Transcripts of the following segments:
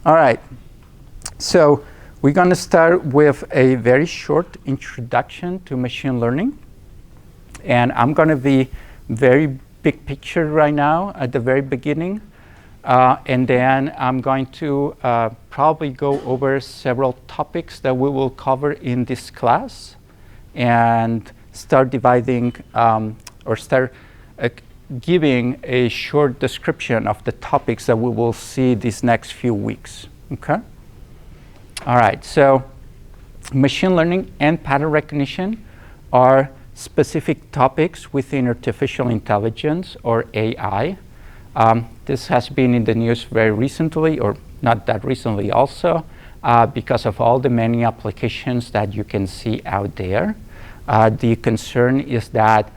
All right. So we're going to start with a very short introduction to machine learning. And I'm going to be very big picture right now at the very beginning. And then I'm going to probably go over several topics that we will cover in this class and start dividing or start giving a short description of the topics that we will see these next few weeks. Okay? All right, so machine learning and pattern recognition are specific topics within artificial intelligence, or AI. This has been in the news very recently, or not that recently also, because of all the many applications that you can see out there. The concern is that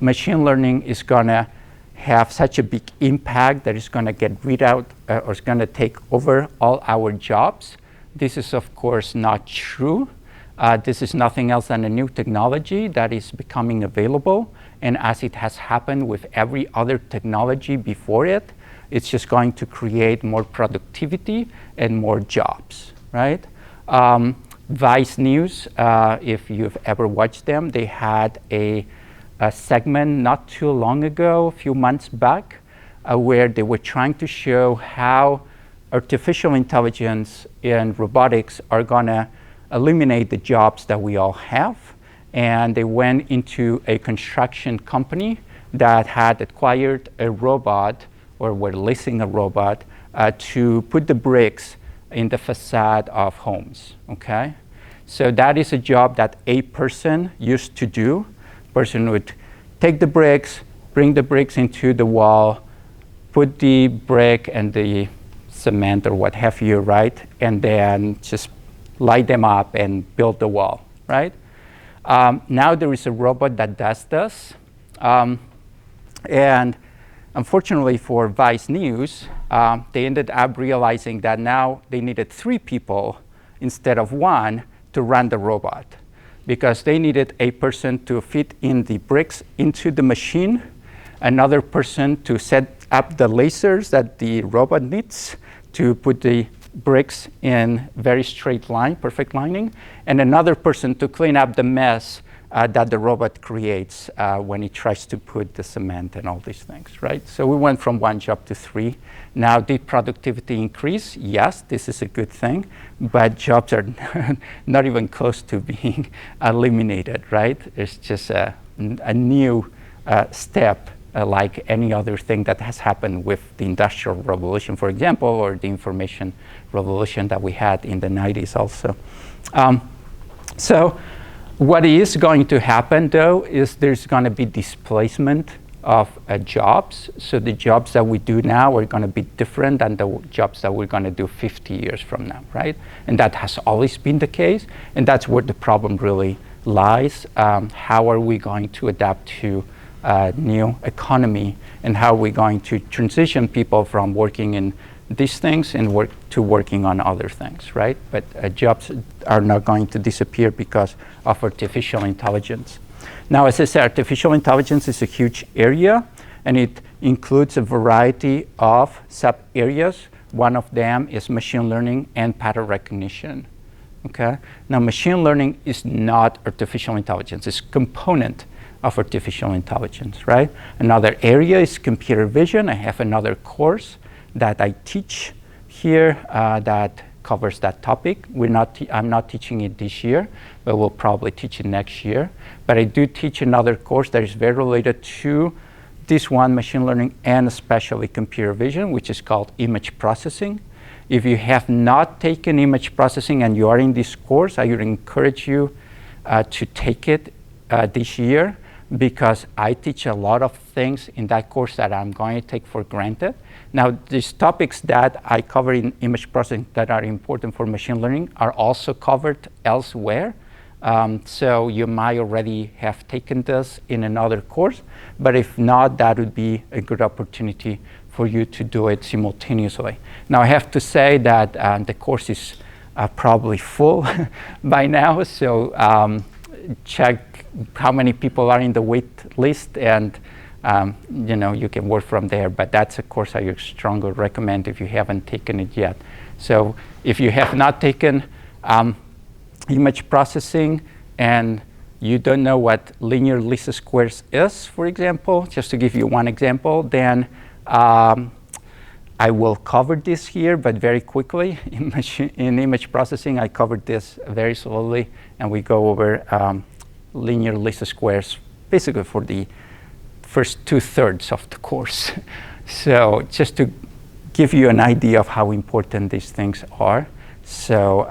machine learning is going to have such a big impact that it's going to get rid out or it's going to take over all our jobs. This is, of course, not true. This is nothing else than a new technology that is becoming available. And as it has happened with every other technology before it, it's just going to create more productivity and more jobs, right? Vice News, if you've ever watched them, they had a segment not too long ago, a few months back, where they were trying to show how artificial intelligence and robotics are going to eliminate the jobs that we all have. And they went into a construction company that had acquired a robot, or were leasing a robot, to put the bricks in the facade of homes, okay? So that is a job that a person used to do. Person would take the bricks, bring the bricks into the wall, put the brick and the cement or what have you, right? And then just light them up and build the wall, right? Now there is a robot that does this. And unfortunately for Vice News, they ended up realizing that now they needed 3 people instead of 1 to run the robot, because they needed a person to fit in the bricks into the machine, another person to set up the lasers that the robot needs to put the bricks in very straight line, perfect lining, and another person to clean up the mess that the robot creates when it tries to put the cement and all these things, right? So we went from 1 job to 3. Now, did productivity increase? Yes, this is a good thing, but jobs are not even close to being eliminated, right? It's just a new step, like any other thing that has happened with the Industrial Revolution, for example, or the information revolution that we had in the 90s also. So what is going to happen, though, is there's going to be displacement of jobs. So the jobs that we do now are going to be different than the jobs that we're going to do 50 years from now, right? And that has always been the case. And that's where the problem really lies. How are we going to adapt to new economy, and how are we going to transition people from working in these things and working on other things, right? But jobs are not going to disappear because of artificial intelligence. Now, as I said, artificial intelligence is a huge area, and it includes a variety of sub-areas. One of them is machine learning and pattern recognition, okay? Now, machine learning is not artificial intelligence. It's a component of artificial intelligence, right? Another area is computer vision. I have another course that I teach here that covers that topic. I'm not teaching it this year, but we'll probably teach it next year. But I do teach another course that is very related to this one, machine learning, and especially computer vision, which is called image processing. If you have not taken image processing and you are in this course, I would encourage you to take it this year, because I teach a lot of things in that course that I'm going to take for granted. Now, these topics that I cover in image processing that are important for machine learning are also covered elsewhere. So you might already have taken this in another course, but if not, that would be a good opportunity for you to do it simultaneously. Now, I have to say that the course is probably full by now, so check how many people are in the wait list, and you can work from there. But that's a course I strongly recommend if you haven't taken it yet. So if you have not taken image processing and you don't know what linear least squares is, for example, just to give you one example, then I will cover this here, but very quickly. In image processing, I covered this very slowly, and we go over linear least squares basically for the first 2/3 of the course. So just to give you an idea of how important these things are. So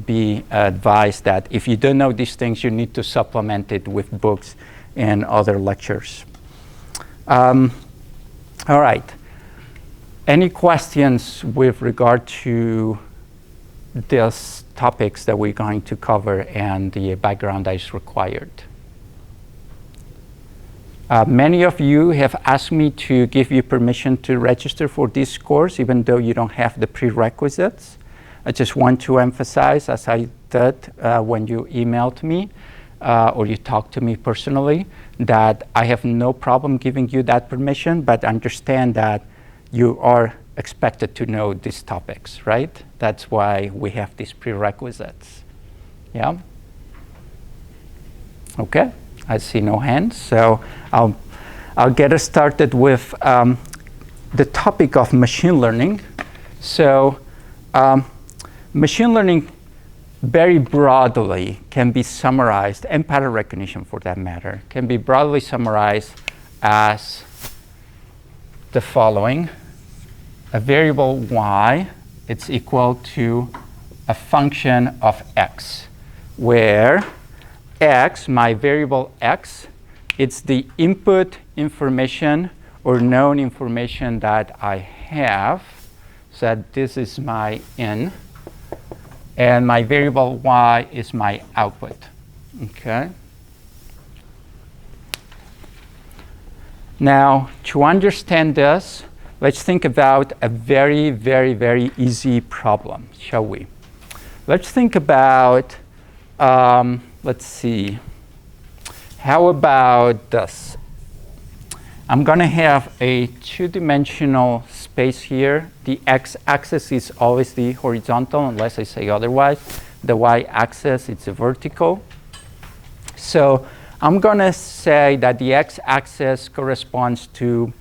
be advised that if you don't know these things, you need to supplement it with books and other lectures. All right. Any questions with regard to these topics that we're going to cover and the background that is required? Many of you have asked me to give you permission to register for this course, even though you don't have the prerequisites. I just want to emphasize, as I did when you emailed me or you talked to me personally, that I have no problem giving you that permission, but understand that you are expected to know these topics, right? That's why we have these prerequisites. Yeah? Okay, I see no hands, so I'll get us started with the topic of machine learning. So machine learning very broadly can be summarized, and pattern recognition for that matter, can be broadly summarized as the following. A variable y, it's equal to a function of x, where x, my variable x, it's the input information or known information that I have. So that this is my in, and my variable y is my output. Okay. Now, to understand this, let's think about a very, very, very easy problem, shall we? Let's think about, let's see, how about this? I'm going to have a two-dimensional space here. The x-axis is always the horizontal, unless I say otherwise. The y-axis, it's a vertical. So I'm going to say that the x-axis corresponds to,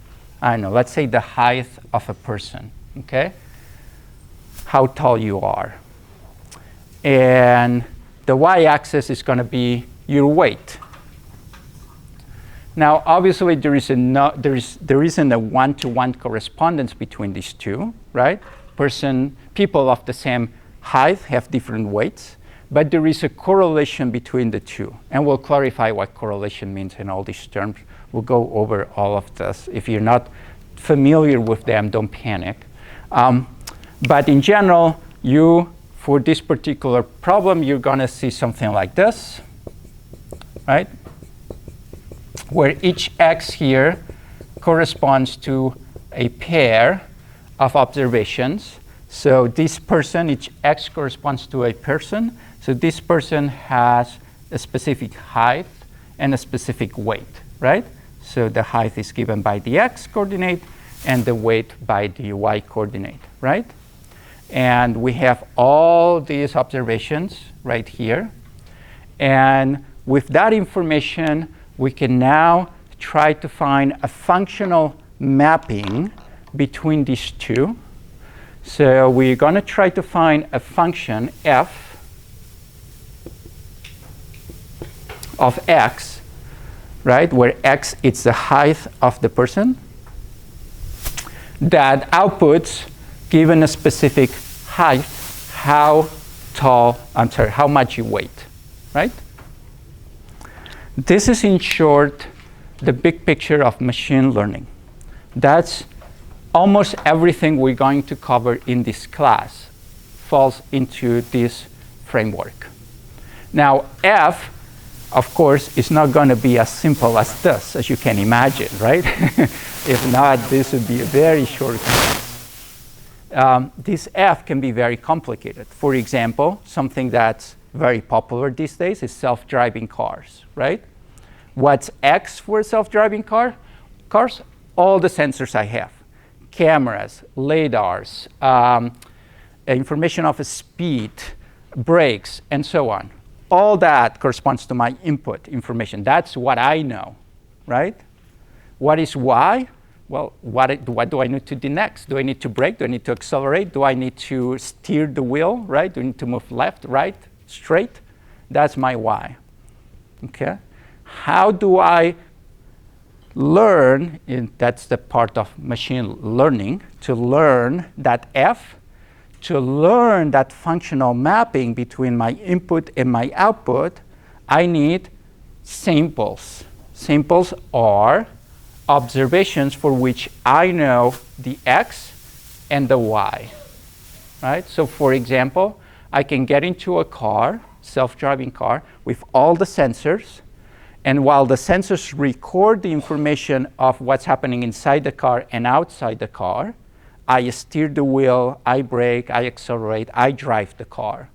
I don't know, let's say the height of a person, okay? How tall you are. And the y-axis is going to be your weight. Now, obviously, there isn't a one-to-one correspondence between these two, right? People of the same height have different weights, but there is a correlation between the two. And we'll clarify what correlation means in all these terms. We'll go over all of this. If you're not familiar with them, don't panic. But in general, for this particular problem, you're going to see something like this, right? Where each x here corresponds to a pair of observations. So this person, each x corresponds to a person. So this person has a specific height and a specific weight, right? So the height is given by the x coordinate and the weight by the y coordinate, right? And we have all these observations right here. And with that information, we can now try to find a functional mapping between these two. So we're going to try to find a function f of x, right, where x is the height of the person, that outputs, given a specific height, how much you weigh, right? This is, in short, the big picture of machine learning. That's almost everything we're going to cover in this class falls into this framework. Now, f, of course, is not going to be as simple as this, as you can imagine, right? If not, this would be a very short class. This f can be very complicated. For example, something that's very popular these days is self-driving cars, right? What's x for a self-driving car? Cars, all the sensors I have. Cameras, lidars, information of speed, brakes, and so on. All that corresponds to my input information. That's what I know, right? What is why? Well, what do I need to do next? Do I need to brake? Do I need to accelerate? Do I need to steer the wheel, right? Do I need to move left, right, straight? That's my why, okay? How do I learn, that's the part of machine learning, to learn that F, to learn that functional mapping between my input and my output, I need samples. Samples are observations for which I know the X and the Y, right? So for example, I can get into a car, self-driving car, with all the sensors, and while the sensors record the information of what's happening inside the car and outside the car, I steer the wheel, I brake, I accelerate, I drive the car.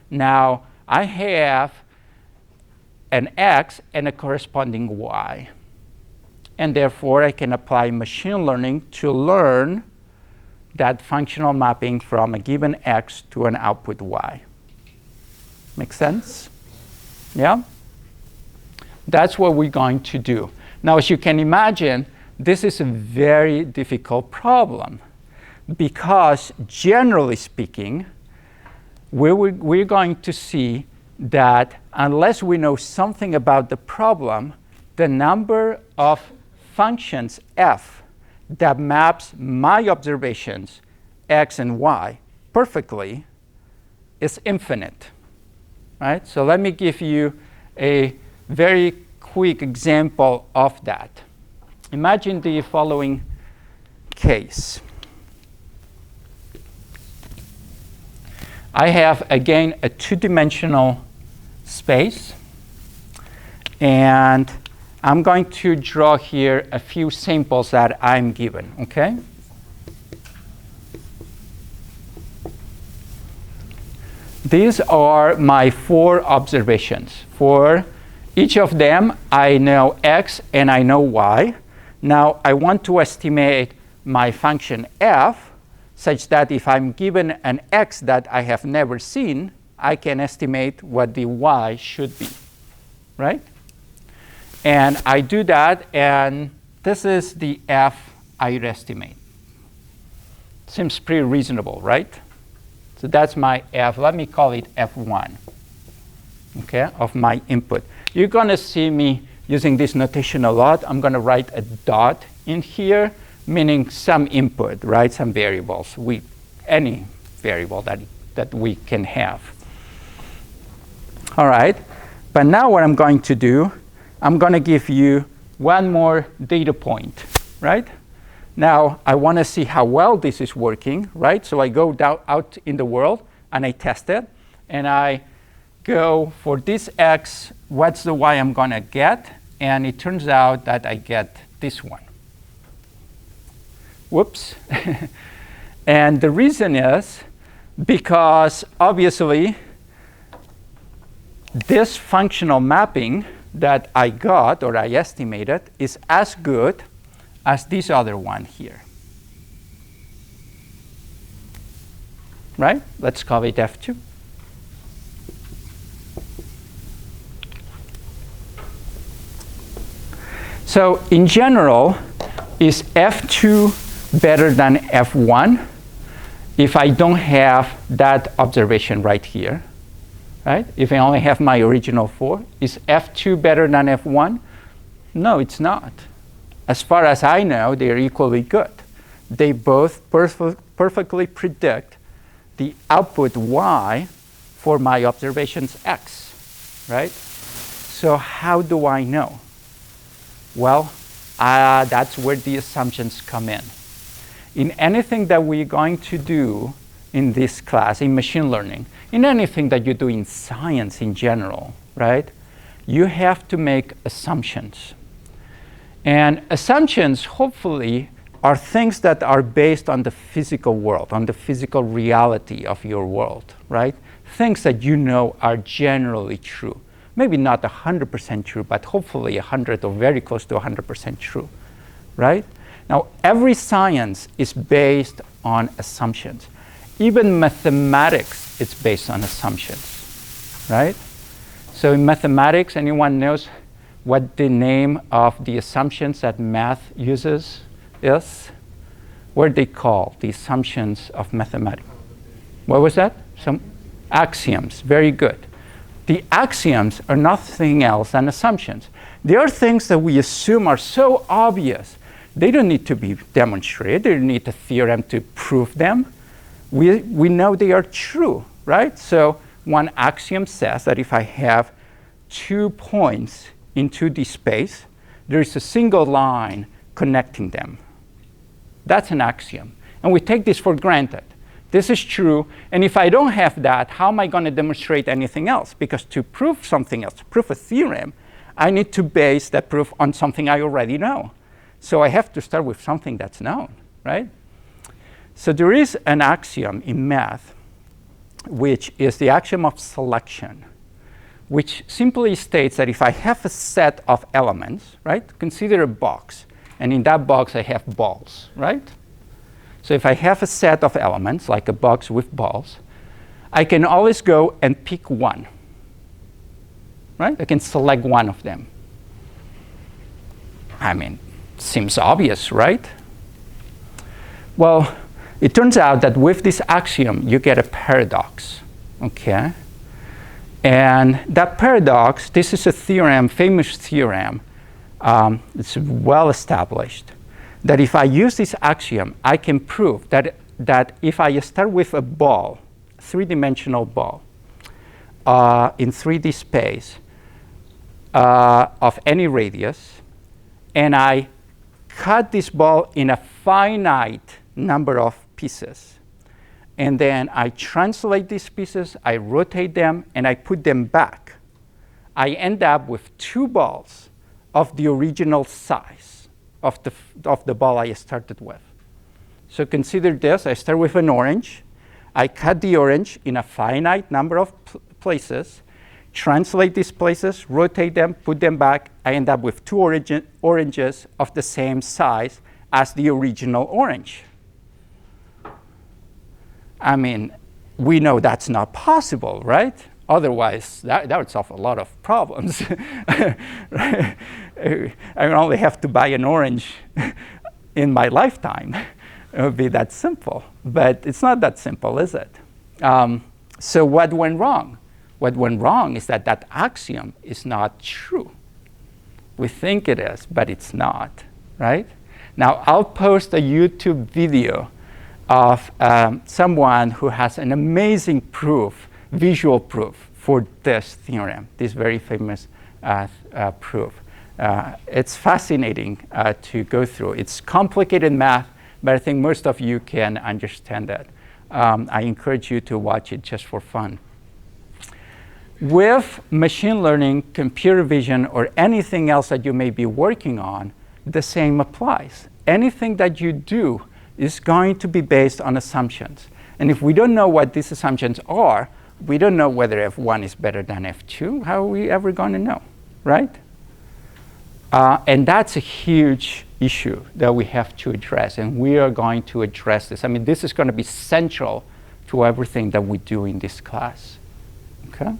Now, I have an X and a corresponding Y. And therefore, I can apply machine learning to learn that functional mapping from a given X to an output Y. Make sense? Yeah? That's what we're going to do. Now, as you can imagine, this is a very difficult problem because, generally speaking, we're going to see that unless we know something about the problem, the number of functions F that maps my observations, X and Y, perfectly is infinite, right? So let me give you a very quick example of that. Imagine the following case. I have, again, a two-dimensional space, and I'm going to draw here a few samples that I'm given, okay? These are my 4 observations. For each of them, I know X and I know Y. Now, I want to estimate my function F such that if I'm given an X that I have never seen, I can estimate what the Y should be, right? And I do that, and this is the F I would estimate. Seems pretty reasonable, right? So that's my F. Let me call it F1, okay, of my input. You're going to see me using this notation a lot. I'm going to write a dot in here, meaning some input, right, some variables, any variable that we can have. All right, but now what I'm going to do, I'm going to give you one more data point, right? Now, I want to see how well this is working, right? So I go out in the world, and I test it, and I go for this X, what's the Y I'm going to get? And it turns out that I get this one. Whoops. And the reason is because, obviously, this functional mapping that I got, or I estimated, is as good as this other one here. Right? Let's call it F2. So in general, is F2 better than F1 if I don't have that observation right here? Right? If I only have my original 4, is F2 better than F1? No, it's not. As far as I know, they're equally good. They both perfectly predict the output Y for my observations X, right? So how do I know? Well, that's where the assumptions come in. In anything that we're going to do in this class, in machine learning, in anything that you do in science in general, right, you have to make assumptions. And assumptions, hopefully, are things that are based on the physical world, on the physical reality of your world, right? Things that you know are generally true. Maybe not 100% true, but hopefully 100 or very close to 100% true, right? Now, every science is based on assumptions. Even mathematics is based on assumptions, right? So in mathematics, anyone knows what the name of the assumptions that math uses is? What are they called, the assumptions of mathematics? What was that? Some axioms. Very good. The axioms are nothing else than assumptions. They are things that we assume are so obvious. They don't need to be demonstrated. They don't need a theorem to prove them. We know they are true, right? So one axiom says that if I have 2 points in 2D space, there is a single line connecting them. That's an axiom. And we take this for granted. This is true. And if I don't have that, how am I going to demonstrate anything else? Because to prove something else, to prove a theorem, I need to base that proof on something I already know. So I have to start with something that's known, right? So there is an axiom in math, which is the axiom of selection, which simply states that if I have a set of elements, right? Consider a box. And in that box, I have balls, right? So if I have a set of elements, like a box with balls, I can always go and pick one, right? I can select one of them. I mean, seems obvious, right? Well, it turns out that with this axiom, you get a paradox, okay? And that paradox, this is a theorem, famous theorem, it's well established, that if I use this axiom, I can prove that if I start with a ball, three-dimensional ball, in 3D space of any radius, and I cut this ball in a finite number of pieces, and then I translate these pieces, I rotate them, and I put them back, I end up with 2 balls of the original size of the ball I started with. So consider this. I start with an orange. I cut the orange in a finite number of places, translate these places, rotate them, put them back. I end up with 2 oranges of the same size as the original orange. I mean, we know that's not possible, right? Otherwise, that would solve a lot of problems. Right? I would only have to buy an orange in my lifetime. It would be that simple. But it's not that simple, is it? So what went wrong? What went wrong is that that axiom is not true. We think it is, but it's not, right? Now, I'll post a YouTube video of someone who has an amazing proof, visual proof for this theorem, this very famous proof. It's fascinating to go through. It's complicated math, but I think most of you can understand it. I encourage you to watch it just for fun. With machine learning, computer vision, or anything else that you may be working on, the same applies. Anything that you do is going to be based on assumptions. And if we don't know what these assumptions are, we don't know whether F1 is better than F2. How are we ever going to know, right? And that's a huge issue that we have to address, and we are going to address this. I mean, this is going to be central to everything that we do in this class. Okay?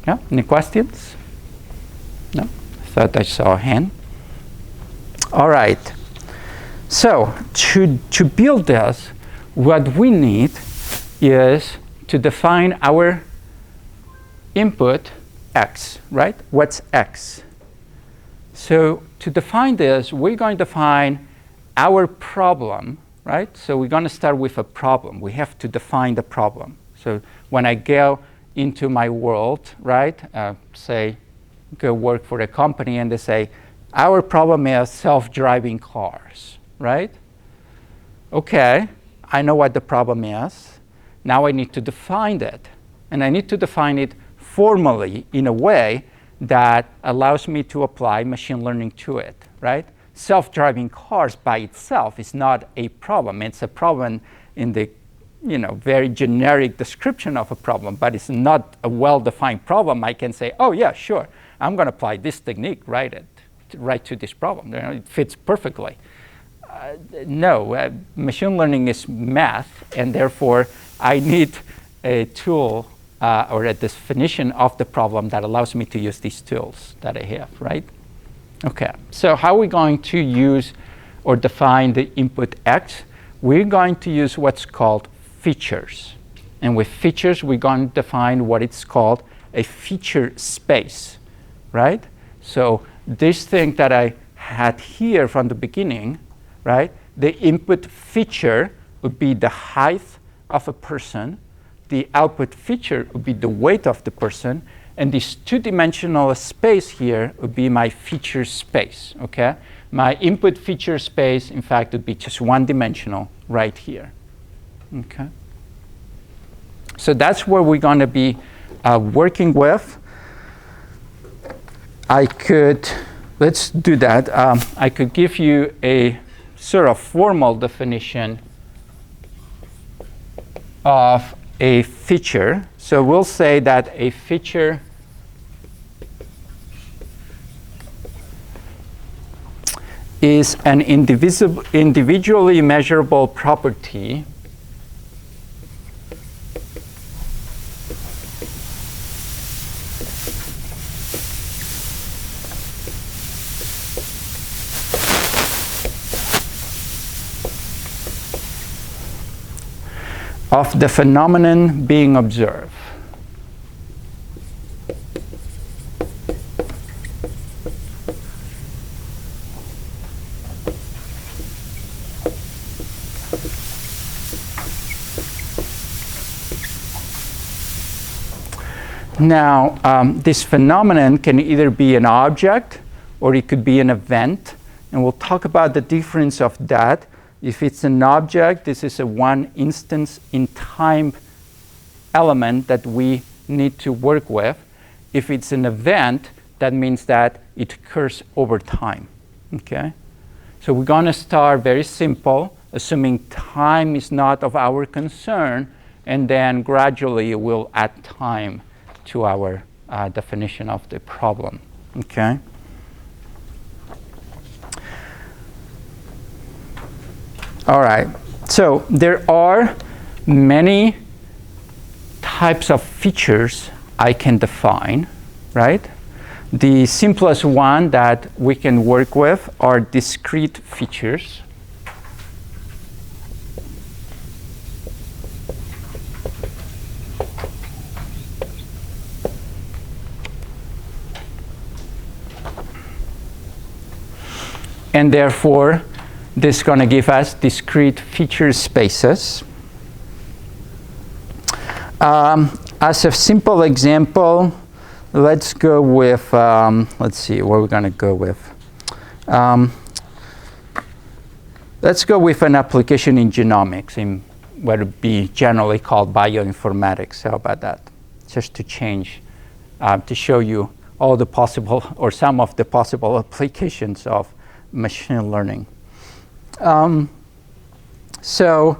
Yeah, any questions? No? I thought I saw a hand. All right. So to build this, what we need is to define our input x, right? What's x? So to define this, we're going to define our problem, right? So we're going to start with a problem. We have to define the problem. So when I go into my world, right, say, go work for a company, and they say, our problem is self-driving cars, right? Okay, I know what the problem is. Now I need to define it. And I need to define it formally in a way that allows me to apply machine learning to it, right? Self-driving cars by itself is not a problem. It's a problem in the very generic description of a problem, but it's not a well-defined problem. I can say, oh yeah, sure, I'm going to apply this technique, write it right to this problem. It fits perfectly. No, machine learning is math, and therefore I need a tool or a definition of the problem that allows me to use these tools that I have, right? Okay, so how are we going to use or define the input X? We're going to use what's called features. And with features, we're going to define what it's called a feature space, right? So this thing that I had here from the beginning, right? The input feature would be the height of a person. The output feature would be the weight of the person. And this two-dimensional space here would be my feature space, okay? My input feature space, in fact, would be just one-dimensional right here, okay? So that's where we're going to be working with. Let's do that. I could give you a sort of formal definition of a feature. So we'll say that a feature is an individually measurable property of the phenomenon being observed. Now, this phenomenon can either be an object or it could be an event, and we'll talk about the difference of that. If it's an object, this is a one instance in time element that we need to work with. If it's an event, that means that it occurs over time, okay? So we're going to start very simple, assuming time is not of our concern, and then gradually we'll add time to our definition of the problem, okay? All right, so there are many types of features I can define, right? The simplest one that we can work with are discrete features. And therefore, this is going to give us discrete feature spaces. As a simple example, let's go with, let's see, what we're going to go with. Let's go with an application in genomics, in what would be generally called bioinformatics. How about that? Just to change, to show you all the possible, or some of the possible applications of machine learning. So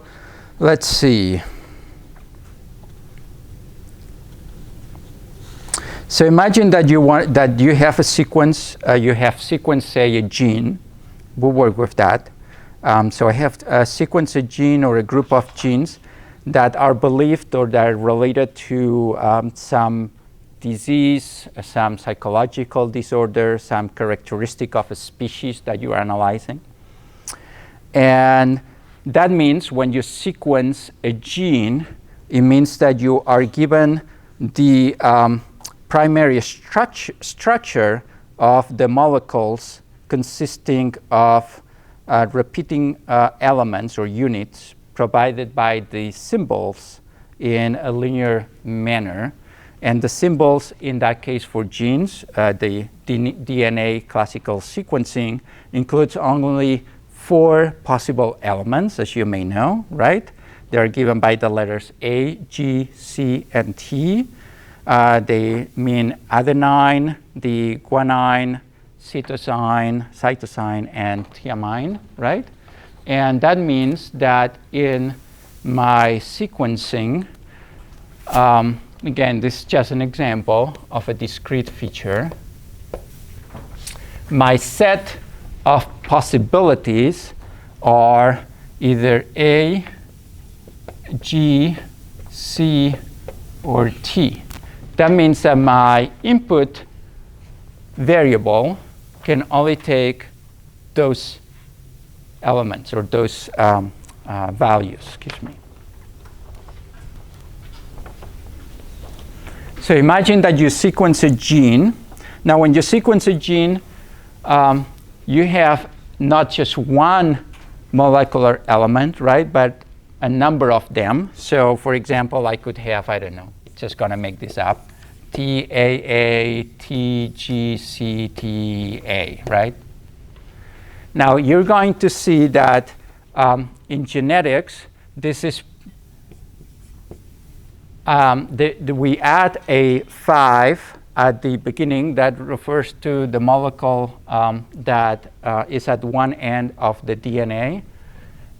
let's see. So imagine that you have a sequence. You have sequence, say, a gene. We'll work with that. So I have a sequence, a gene, or a group of genes that are believed or that are related to some disease, some psychological disorder, some characteristic of a species that you're analyzing. And that means when you sequence a gene, it means that you are given the primary structure of the molecules consisting of repeating elements or units provided by the symbols in a linear manner. And the symbols in that case for genes, the DNA classical sequencing, includes only 4 possible elements, as you may know, right? They are given by the letters A, G, C, and T. They mean adenine, the guanine, cytosine, and thymine, right? And that means that in my sequencing, again, this is just an example of a discrete feature. my set of possibilities are either A, G, C, or T. That means that my input variable can only take those elements or those values, excuse me. So imagine that you sequence a gene. Now when you sequence a gene, you have not just one molecular element, right, but a number of them. So for example, I could have, I don't know, just gonna make this up, TAA, TGC, TA, right? Now you're going to see that in genetics, this is, we add a 5 at the beginning that refers to the molecule that is at one end of the DNA,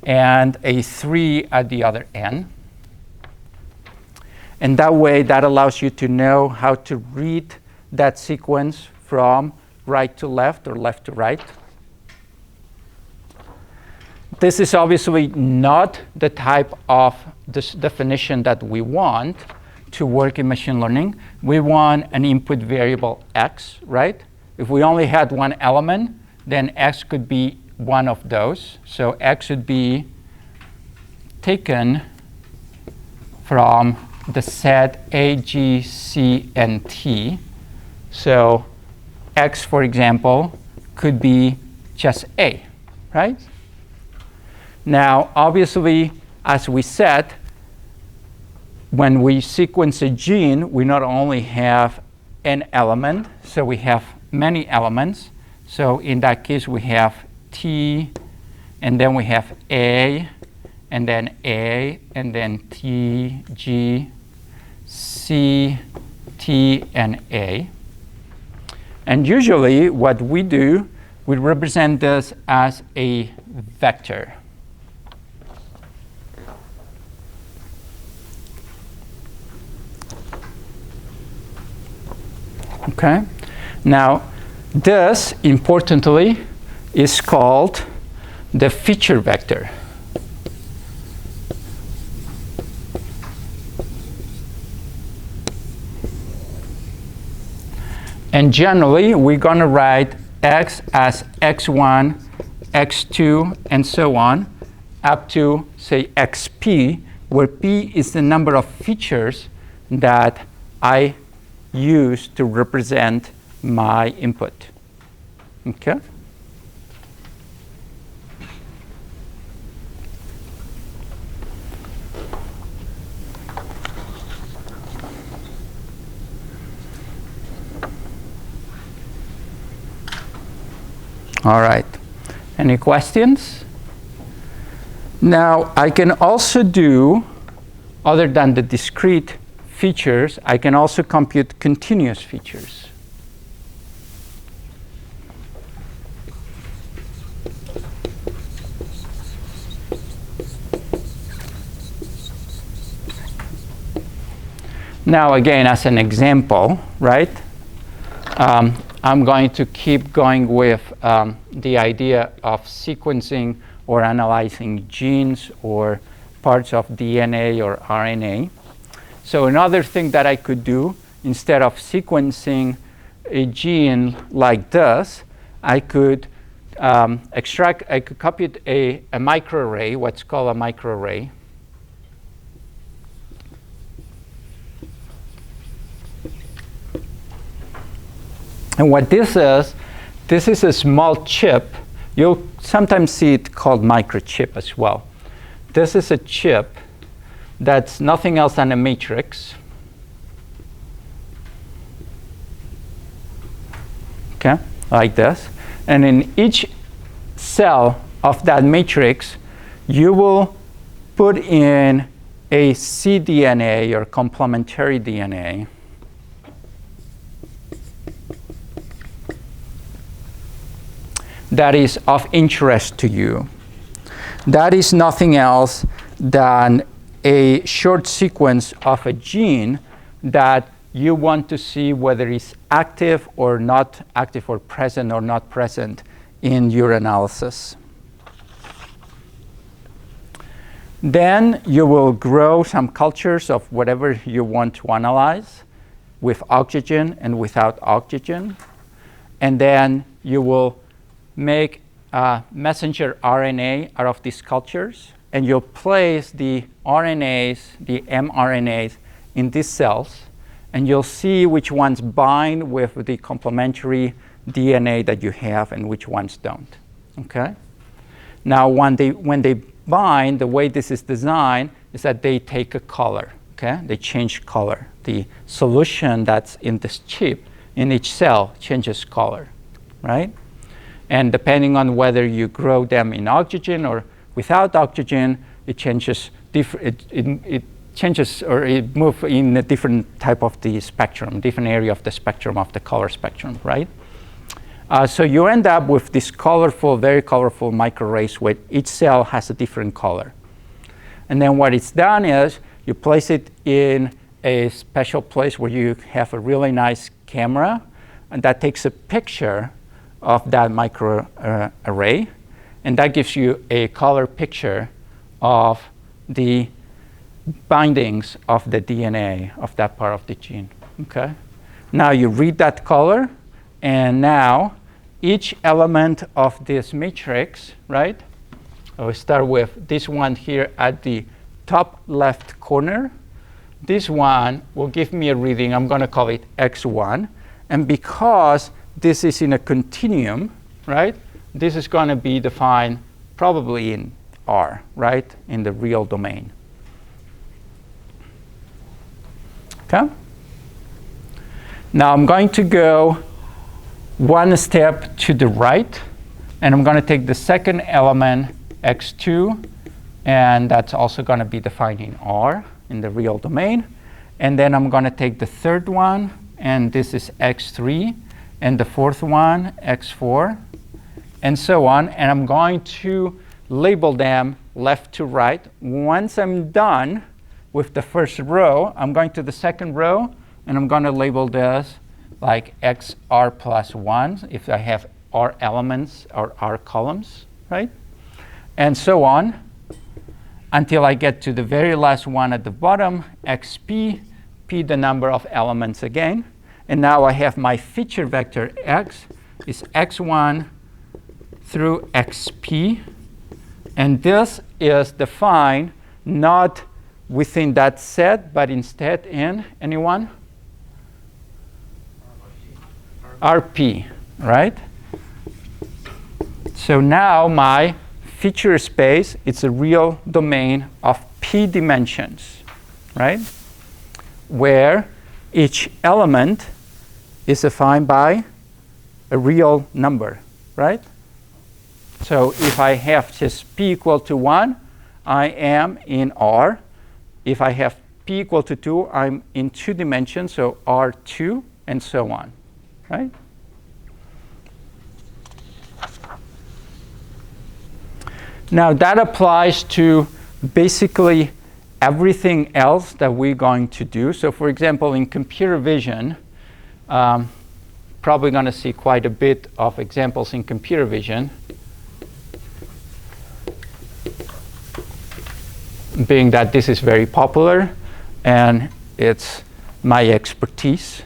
and a 3 at the other end. And that way, that allows you to know how to read that sequence from right to left or left to right. This is obviously not the type of this definition that we want to work in machine learning. We want an input variable x, right? If we only had one element, then x could be one of those. So x would be taken from the set A, G, C, and T. So x, for example, could be just A, right? Now, obviously, as we said, when we sequence a gene, we not only have an element, so we have many elements. So in that case, we have T, and then we have A, and then A, and then T, G, C, T, and A. And usually, what we do, we represent this as a vector. Okay. Now, this, importantly, is called the feature vector. And generally, we're going to write x as x1, x2, and so on, up to, say, xp, where p is the number of features that I use to represent my input. Okay? All right. Any questions? Now, I can also do, other than the discrete features, I can also compute continuous features. Now, again, as an example, right? I'm going to keep going with the idea of sequencing or analyzing genes or parts of DNA or RNA. So another thing that I could do, instead of sequencing a gene like this, I could compute a microarray, what's called a microarray. And what this is a small chip. You'll sometimes see it called microchip as well. This is a chip that's nothing else than a matrix. Okay, like this. And in each cell of that matrix, you will put in a cDNA or complementary DNA. That is of interest to you. That is nothing else than a short sequence of a gene that you want to see whether it's active or not active, or present or not present in your analysis. Then you will grow some cultures of whatever you want to analyze, with oxygen and without oxygen. And then you will make messenger RNA out of these cultures, and you'll place the RNAs, the mRNAs, in these cells, and you'll see which ones bind with the complementary DNA that you have and which ones don't. Okay? Now, when they bind, the way this is designed is that they take a color. Okay? They change color. The solution that's in this chip in each cell changes color, right? And depending on whether you grow them in oxygen or without oxygen, it changes. It changes, or it moves in a different type of the spectrum, different area of the spectrum of the color spectrum, right? So you end up with this colorful, very colorful microarrays where each cell has a different color. And then what it's done is you place it in a special place where you have a really nice camera, and that takes a picture of that microarray, and that gives you a color picture of the bindings of the DNA of that part of the gene. Okay? Now you read that color, and now each element of this matrix, right? I will start with this one here at the top left corner. This one will give me a reading. I'm going to call it X1. And because this is in a continuum, right, this is going to be defined probably in R, right, in the real domain. Okay? Now I'm going to go one step to the right, and I'm going to take the second element, X2, and that's also going to be defined in R, in the real domain. And then I'm going to take the third one, and this is X3, and the fourth one, X4, and so on. And I'm going to label them left to right. Once I'm done with the first row, I'm going to the second row, and I'm going to label this like XR plus 1 if I have R elements or R columns, right? And so on until I get to the very last one at the bottom, XP, P the number of elements again. And now I have my feature vector X is X1 through XP. And this is defined not within that set, but instead in, anyone? RP, right? So now my feature space, it's a real domain of P dimensions, right? Where each element is defined by a real number, right? So if I have just P equal to 1, I am in R. If I have P equal to 2, I'm in 2 dimensions, so R2, and so on, right? Now that applies to basically everything else that we're going to do. So for example, in computer vision, probably going to see quite a bit of examples in computer vision, being that this is very popular and it's my expertise.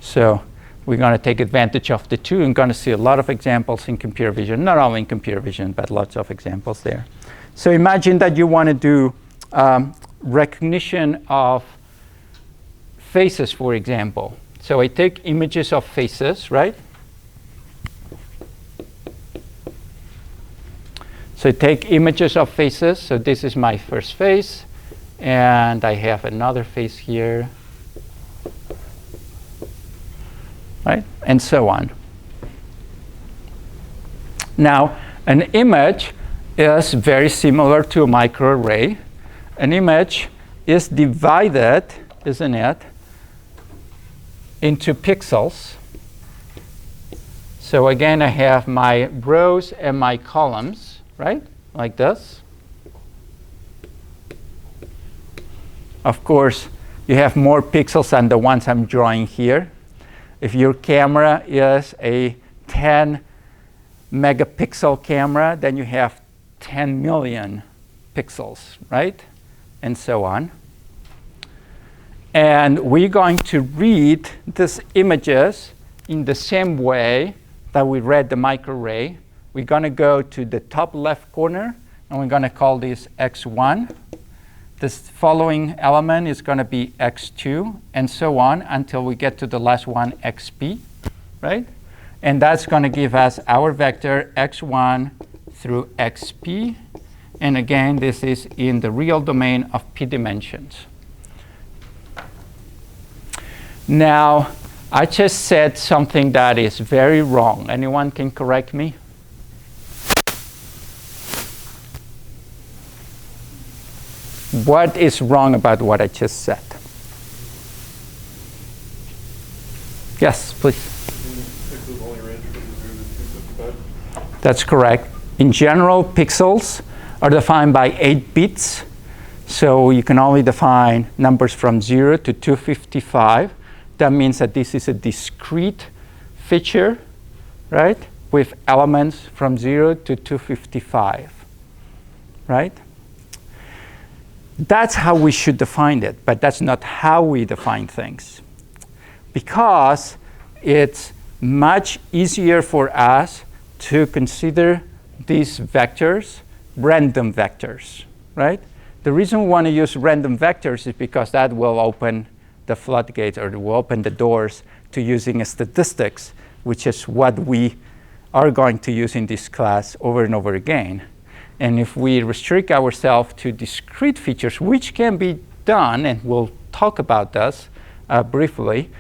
So we're going to take advantage of the two and going to see a lot of examples in computer vision, not only in computer vision, but lots of examples there. So imagine that you want to do recognition of faces, for example. So I take images of faces, right? So I take images of faces. So this is my first face, and I have another face here, right? And so on. Now, an image is very similar to a microarray. An image is divided, isn't it, into pixels. So again, I have my rows and my columns, right? Like this. Of course, you have more pixels than the ones I'm drawing here. If your camera is a 10 megapixel camera, then you have 10 million pixels, right? And so on. And we're going to read these images in the same way that we read the microarray. We're going to go to the top left corner, and we're going to call this x1. This following element is going to be x2, and so on until we get to the last one, xp, right? And that's going to give us our vector x1 through xp. And again, this is in the real domain of p dimensions. Now, I just said something that is very wrong. Anyone can correct me? What is wrong about what I just said? Yes, please. That's correct. In general, pixels are defined by 8 bits. So you can only define numbers from 0 to 255. That means that this is a discrete feature, right, with elements from 0 to 255, right? That's how we should define it, but that's not how we define things. Because it's much easier for us to consider these vectors random vectors, right? The reason we want to use random vectors is because that will open the floodgates, or will open the doors to using statistics, which is what we are going to use in this class over and over again. And if we restrict ourselves to discrete features, which can be done, and we'll talk about this briefly,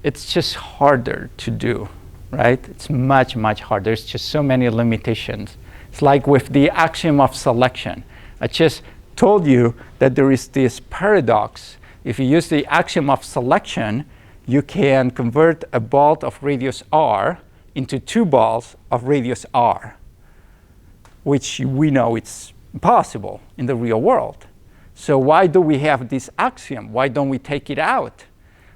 it's just harder to do, right? It's much, much harder. There's just so many limitations. It's like with the axiom of selection. I just told you that there is this paradox. If you use the axiom of selection, you can convert a ball of radius r into 2 balls of radius r, which we know it's impossible in the real world. So why do we have this axiom? Why don't we take it out?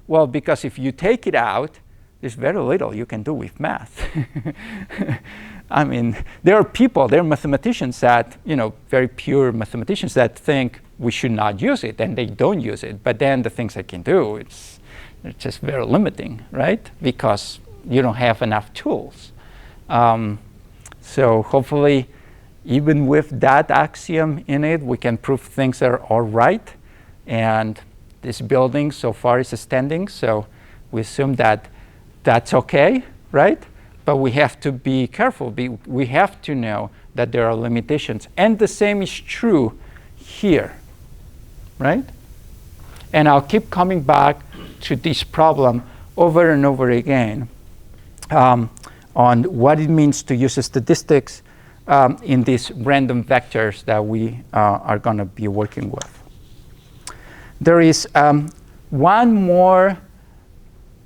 Well, because if you take it out, there's very little you can do with math. I mean, there are mathematicians that, very pure mathematicians that think we should not use it, and they don't use it. But then the things they can do, it's just very limiting, right? Because you don't have enough tools. So hopefully, even with that axiom in it, we can prove things are all right. And this building so far is standing, so we assume that that's okay, right? But we have to be careful. We have to know that there are limitations. And the same is true here, right? And I'll keep coming back to this problem over and over again on what it means to use statistics in these random vectors that we are going to be working with. There is one more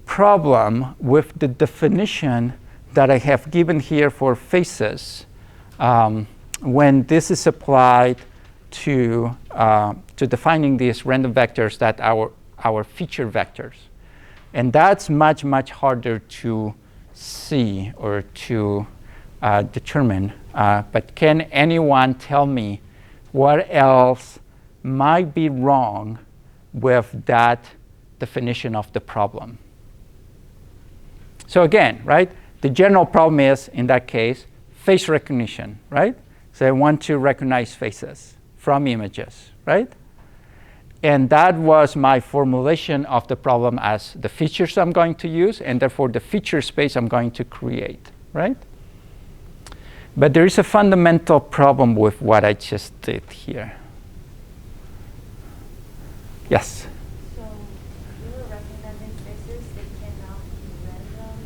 problem with the definition that I have given here for faces when this is applied to defining these random vectors that are our feature vectors. And that's much, much harder to see or to determine. But can anyone tell me what else might be wrong with that definition of the problem? So again, right? The general problem is, in that case, face recognition, right? So I want to recognize faces from images, right? And that was my formulation of the problem as the features I'm going to use, and therefore the feature space I'm going to create, right? But there is a fundamental problem with what I just did here. Yes? So you were recognizing faces, they cannot be random?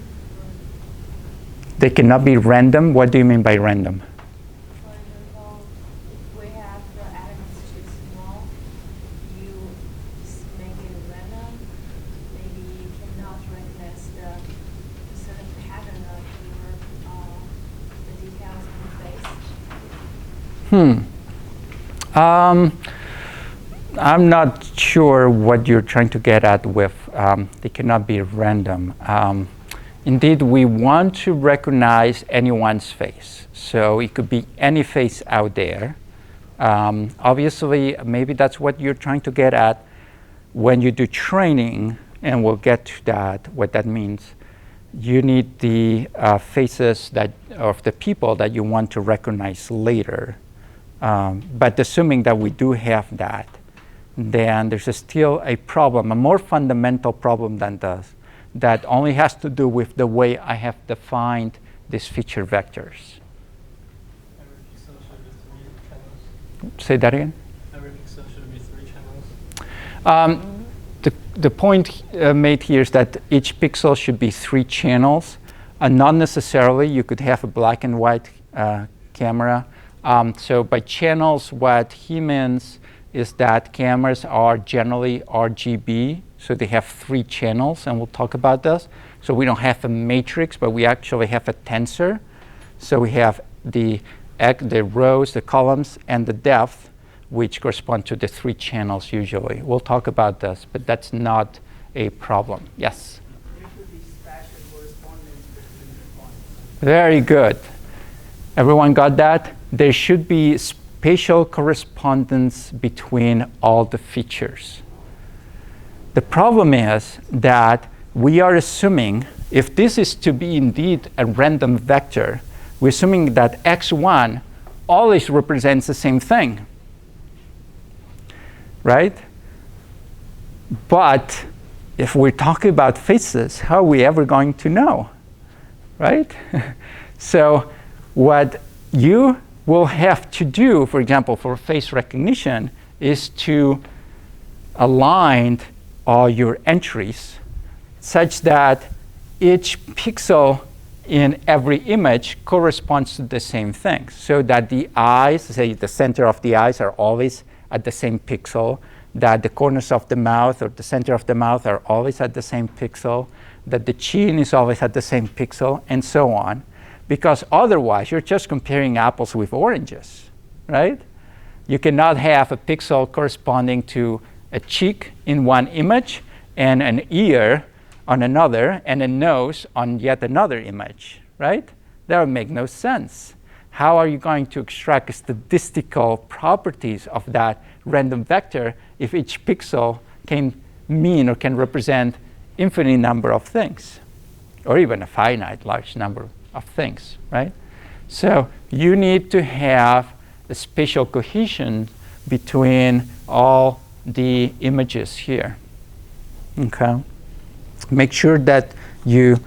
They cannot be random? What do you mean by random? For example, if we have the atoms too small, you just make it random, maybe you cannot recognize the certain pattern of the details in the face. I'm not sure what you're trying to get at with they cannot be random. Indeed, we want to recognize anyone's face. So it could be any face out there. Obviously, maybe that's what you're trying to get at when you do training, and we'll get to that, what that means. You need the faces of the people that you want to recognize later. But assuming that we do have that, then there's still a problem, a more fundamental problem than this, that only has to do with the way I have defined these feature vectors. Every pixel should be 3 channels. Say that again? Every pixel should be 3 channels. The point made here is that each pixel should be 3 channels. Not necessarily. You could have a black and white camera. So by channels, what he means is that cameras are generally RGB. So they have 3 channels, and we'll talk about this. So we don't have a matrix, but we actually have a tensor. So we have the rows, the columns, and the depth, which correspond to the 3 channels usually. We'll talk about this, but that's not a problem. Yes? There should be spatial correspondence between the points. Very good. Everyone got that? There should be spatial correspondence between all the features. The problem is that we are assuming, if this is to be indeed a random vector, we're assuming that x1 always represents the same thing. Right? But if we're talking about faces, how are we ever going to know? Right? So what you will have to do, for example, for face recognition, is to align all your entries such that each pixel in every image corresponds to the same thing, so that the eyes, say the center of the eyes, are always at the same pixel, that the corners of the mouth or the center of the mouth are always at the same pixel, that the chin is always at the same pixel, and so on. Because otherwise, you're just comparing apples with oranges, right? You cannot have a pixel corresponding to a cheek in one image and an ear on another and a nose on yet another image, right? That would make no sense. How are you going to extract statistical properties of that random vector if each pixel can mean or can represent infinite number of things, or even a finite large number of things, right? So you need to have a spatial cohesion between all the images here. Okay? Make sure that you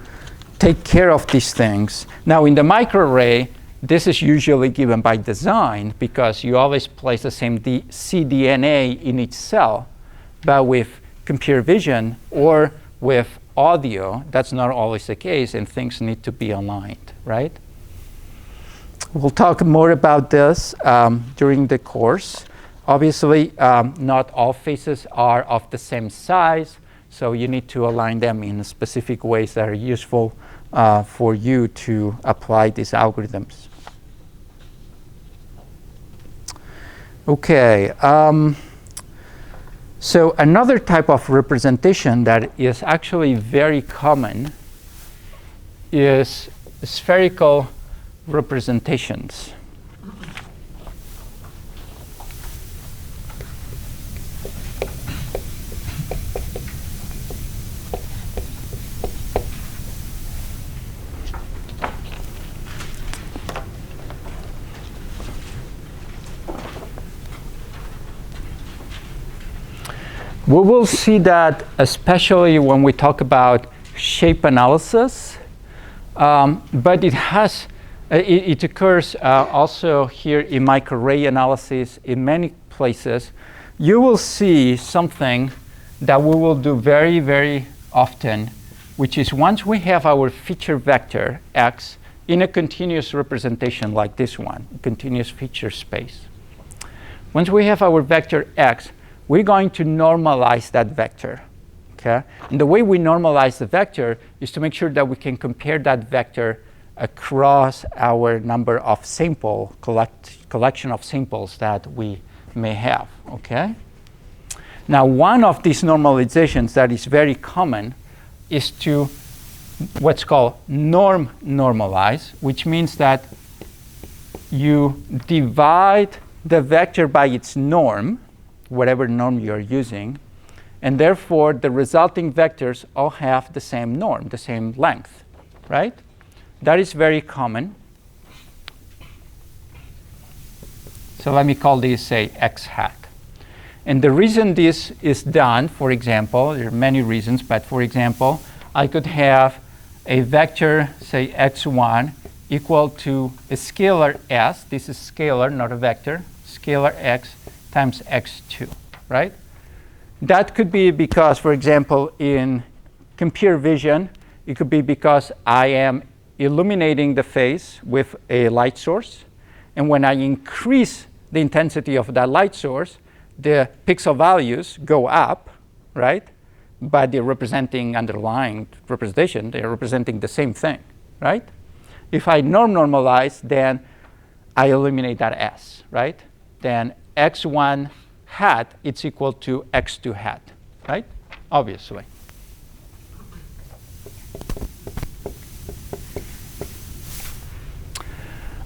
take care of these things. Now in the microarray, this is usually given by design because you always place the same cDNA in each cell. But with computer vision or with audio, that's not always the case, and things need to be aligned, right? We'll talk more about this during the course. Obviously, not all faces are of the same size, so you need to align them in specific ways that are useful for you to apply these algorithms. Okay. So another type of representation that is actually very common is spherical representations. We will see that especially when we talk about shape analysis, but it occurs also here in microarray analysis in many places. You will see something that we will do very, very often, which is once we have our feature vector x in a continuous representation like this one, a continuous feature space. Once we have our vector x, we're going to normalize that vector, okay? And the way we normalize the vector is to make sure that we can compare that vector across our number of collection of samples that we may have, okay? Now, one of these normalizations that is very common is to what's called norm normalize, which means that you divide the vector by its norm, whatever norm you're using, and therefore the resulting vectors all have the same norm, the same length, right? That is very common. So let me call this, say, x hat. And the reason this is done, for example, there are many reasons, but for example, I could have a vector, say, x1 equal to a scalar s. This is scalar, not a vector. Scalar x times x2, right? That could be because, for example, in computer vision, it could be because I am illuminating the face with a light source. And when I increase the intensity of that light source, the pixel values go up, right? But they're representing underlying representation. They're representing the same thing, right? If I norm normalize, then I eliminate that s, right? Then x1 hat, it's equal to x2 hat, right? Obviously.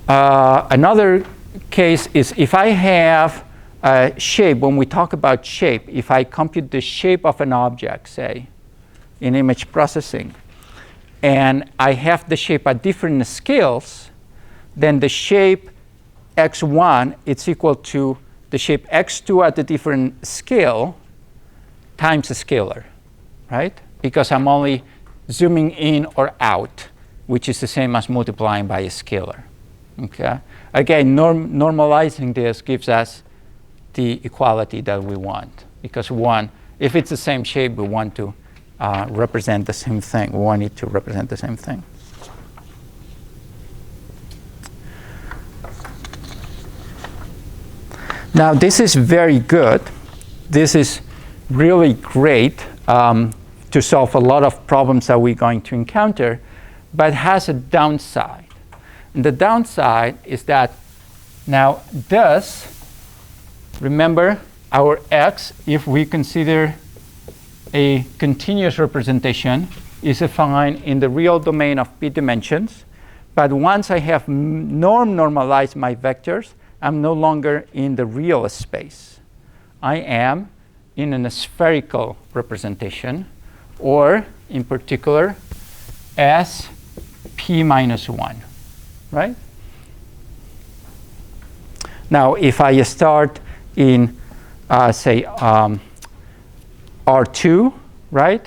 Another case is if I have a shape, when we talk about shape, if I compute the shape of an object, say, in image processing, and I have the shape at different scales, then the shape x1, it's equal to the shape x2 at a different scale times a scalar, right? Because I'm only zooming in or out, which is the same as multiplying by a scalar. Okay. Again, normalizing this gives us the equality that we want, because if it's the same shape, we want to represent the same thing. We want it to represent the same thing. Now, this is very good. This is really great to solve a lot of problems that we're going to encounter, but has a downside. And the downside is that now this, remember our x, if we consider a continuous representation, is defined in the real domain of p dimensions. But once I have normalized my vectors, I'm no longer in the real space. I am in a spherical representation, or in particular, as p minus 1, right? Now, if I start in, say, R2, right?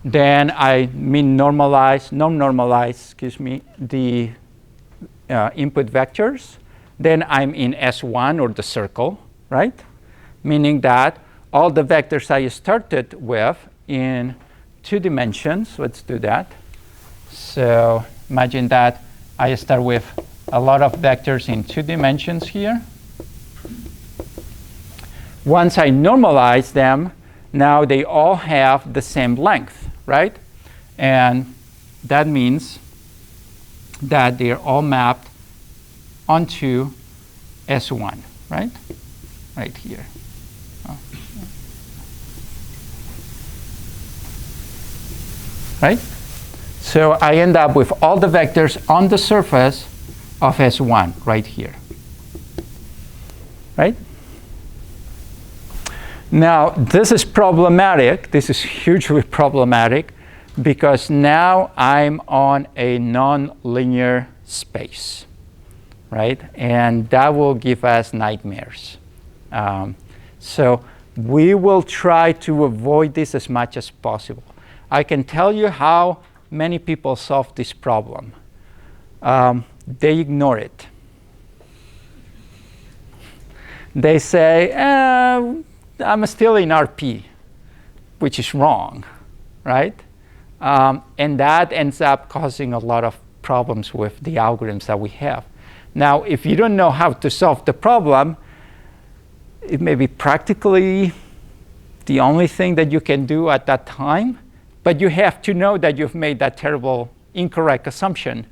Then I normalize, the input vectors. Then I'm in S1, or the circle, right? Meaning that all the vectors I started with in 2 dimensions, let's do that. So imagine that I start with a lot of vectors in 2 dimensions here. Once I normalize them, now they all have the same length, right? And that means that they're all mapped onto S1, right? Right here. Oh. Right? So I end up with all the vectors on the surface of S1 right here. Right? Now, this is problematic. This is hugely problematic because now I'm on a non-linear space, right? And that will give us nightmares. So we will try to avoid this as much as possible. I can tell you how many people solve this problem. They ignore it. They say, I'm still in RP, which is wrong, right? And that ends up causing a lot of problems with the algorithms that we have. Now, if you don't know how to solve the problem, it may be practically the only thing that you can do at that time, but you have to know that you've made that terrible incorrect assumption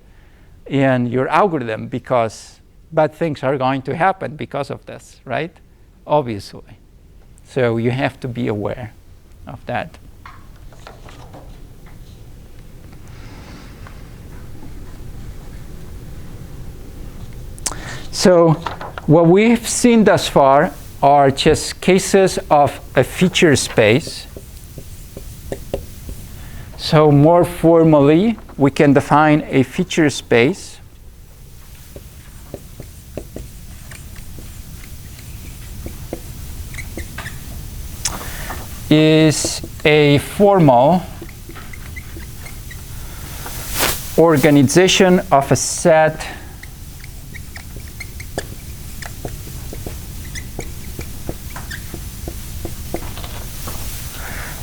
in your algorithm, because bad things are going to happen because of this, right? Obviously. So you have to be aware of that. So what we've seen thus far are just cases of a feature space. So more formally, we can define a feature space is a formal organization of a set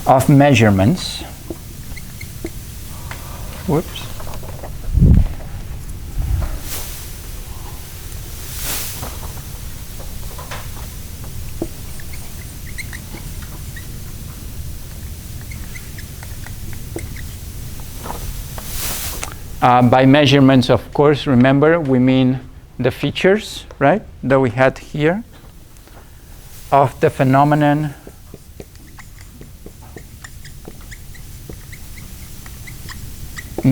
of measurements. Whoops. By measurements, of course, remember, we mean the features, right, that we had here of the phenomenon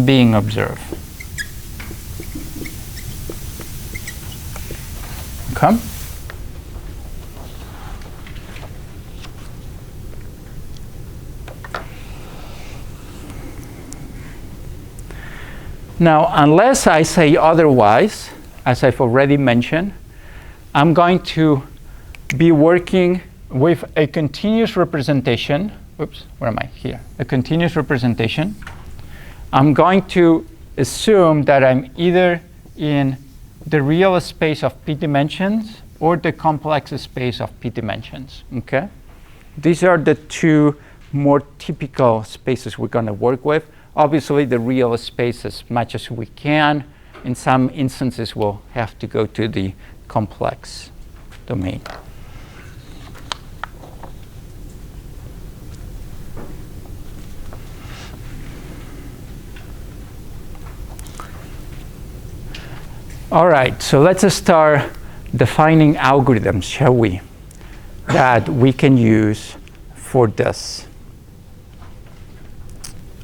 being observed. Okay? Now, unless I say otherwise, as I've already mentioned, I'm going to be working with a continuous representation. Oops, where am I? Here. A continuous representation. I'm going to assume that I'm either in the real space of p dimensions or the complex space of p dimensions. Okay? These are the two more typical spaces we're going to work with. Obviously, the real space as much as we can. In some instances, we'll have to go to the complex domain. All right, so let's start defining algorithms, shall we, that we can use for this.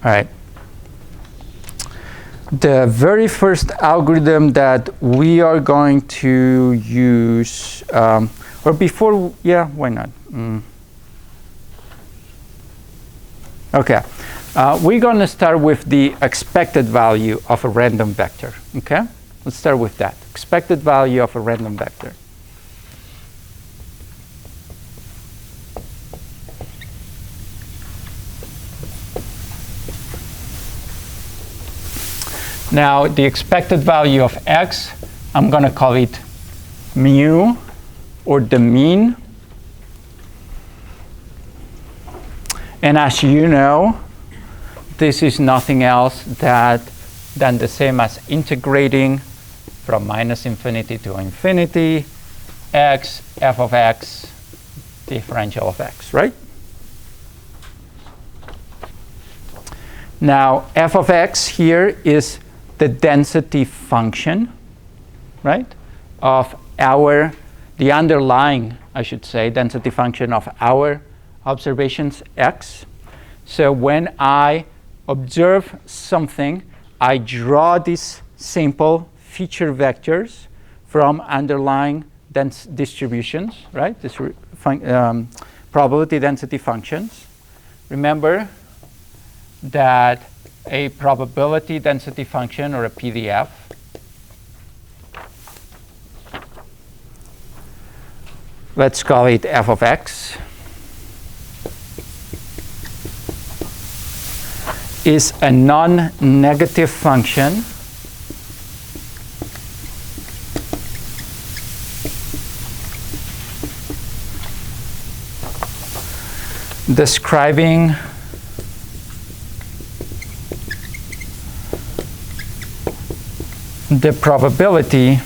All right. The very first algorithm that we are going to use, or before, yeah, why not? Okay, we're going to start with the expected value of a random vector, okay? Let's start with that, expected value of a random vector. Now, the expected value of x, I'm going to call it mu, or the mean. And as you know, this is nothing else than the same as integrating from -infinity to infinity, x, f of x, differential of x, right? Now, f of x here is the density function, right, of the underlying, I should say, density function of our observations x. So when I observe something, I draw these simple feature vectors from underlying dense distributions, right, this probability density functions. Remember that a probability density function, or a PDF, let's call it f of x, is a non-negative function describing the probability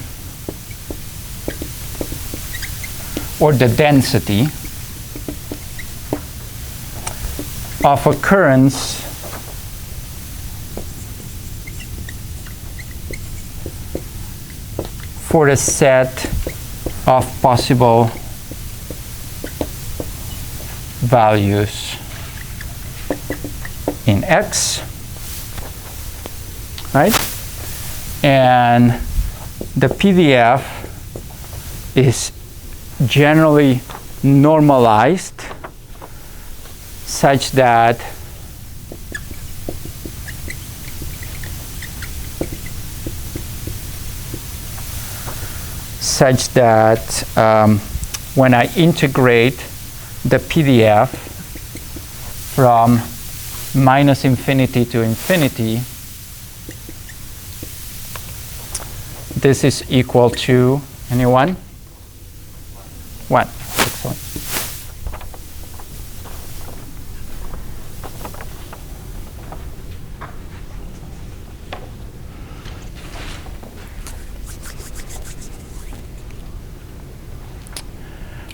or the density of occurrence for a set of possible values in X, right? And the PDF is generally normalized such that when I integrate the PDF from -infinity to infinity, this is equal to, anyone? 1. Excellent.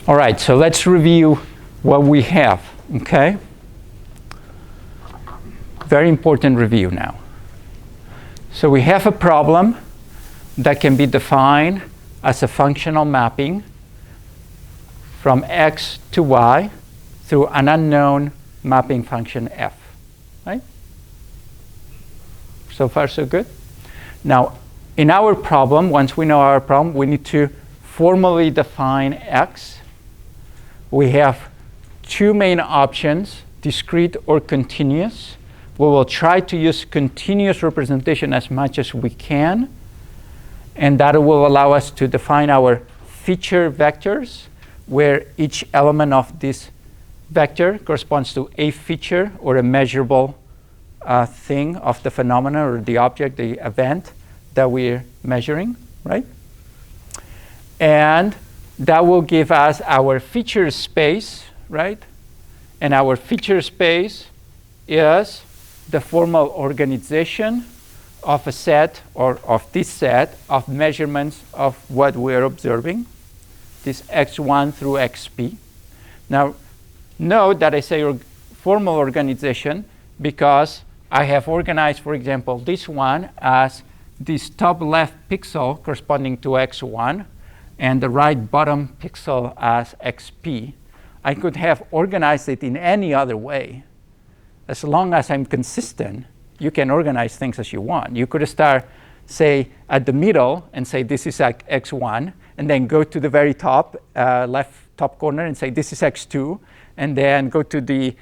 All right, so let's review what we have, okay? Very important review now. So we have a problem that can be defined as a functional mapping from X to Y through an unknown mapping function f, right? So far, so good? Now, in our problem, once we know our problem, we need to formally define X. We have two main options, discrete or continuous. We will try to use continuous representation as much as we can, and that will allow us to define our feature vectors, where each element of this vector corresponds to a feature or a measurable thing of the phenomena or the object, the event that we're measuring, right? And that will give us our feature space, right? And our feature space is the formal organization of a set, or of this set of measurements of what we're observing, this x1 through xp. Now, note that I say formal organization because I have organized, for example, this one as this top left pixel corresponding to x1 and the right bottom pixel as xp. I could have organized it in any other way. As long as I'm consistent, you can organize things as you want. You could start, say, at the middle and say this is x1, and then go to the very top, left top corner and say this is x2, and then go to the